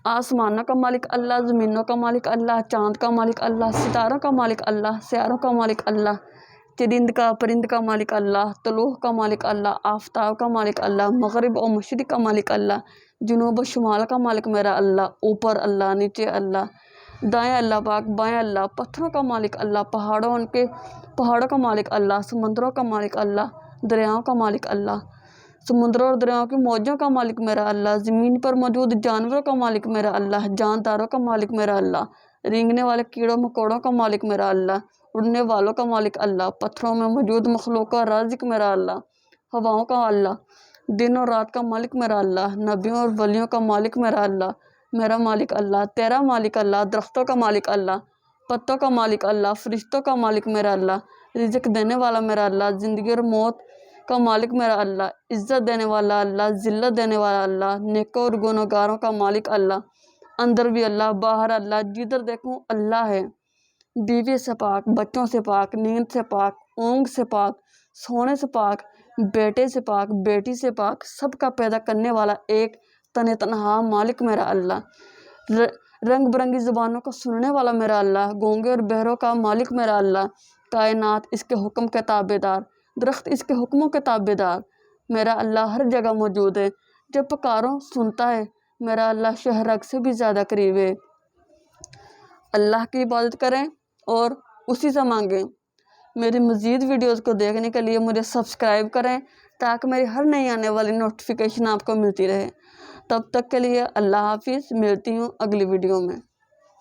آسمانوں کا مالک اللہ، زمینوں کا مالک اللہ، چاند کا مالک اللہ، ستاروں کا مالک اللہ، سیاروں کا مالک اللہ، چرند کا پرند کا مالک اللہ، طلوع کا مالک اللہ، آفتاب کا مالک اللہ، مغرب و مشرق کا مالک اللہ، جنوب و شمال کا مالک میرا اللہ، اوپر اللہ نیچے اللہ، دائیں اللہ پاک بائیں اللہ، پتھروں کا مالک اللہ، پہاڑوں کا مالک اللہ، سمندروں کا مالک اللہ، دریاؤں کا مالک اللہ، سمندروں اور دریاؤں کی موجوں کا مالک میرا اللہ، زمین پر موجود جانوروں کا مالک میرا اللہ، جانداروں کا مالک میرا اللہ، رینگنے والے کیڑوں مکوڑوں کا مالک میرا اللہ، اڑنے والوں کا مالک اللہ، پتھروں میں موجود مخلوق کا رازق میرا اللہ، ہواؤں کا اللہ، دن اور رات کا مالک میرا اللہ، نبیوں اور ولیوں کا مالک میرا اللہ، میرا مالک اللہ، تیرا مالک اللہ، درختوں کا مالک اللہ، پتوں کا مالک اللہ، فرشتوں کا مالک میرا اللہ، رزق دینے والا میرا اللہ، زندگی اور موت کا مالک میرا اللہ، عزت دینے والا اللہ، ذلت دینے والا اللہ، نیکوں اور گنہگاروں کا مالک اللہ، اندر بھی اللہ باہر اللہ، جدھر دیکھوں اللہ ہے، بیوی سے پاک، بچوں سے پاک، نیند سے پاک، اونگ سے پاک، سونے سے پاک، بیٹے سے پاک، بیٹی سے پاک، سب کا پیدا کرنے والا ایک تنہا مالک میرا اللہ، رنگ برنگی زبانوں کو سننے والا میرا اللہ، گونگے اور بہروں کا مالک میرا اللہ، کائنات اس کے حکم کے تابع دار، درخت اس کے حکموں کے تابع دار، میرا اللہ ہر جگہ موجود ہے، جب پکاروں سنتا ہے، میرا اللہ شہرگ سے بھی زیادہ قریب ہے۔ اللہ کی عبادت کریں اور اسی سے مانگیں۔ میری مزید ویڈیوز کو دیکھنے کے لیے مجھے سبسکرائب کریں تاکہ میری ہر نئی آنے والی نوٹیفیکیشن آپ کو ملتی رہے۔ تب تک کے لیے اللہ حافظ، ملتی ہوں اگلی ویڈیو میں۔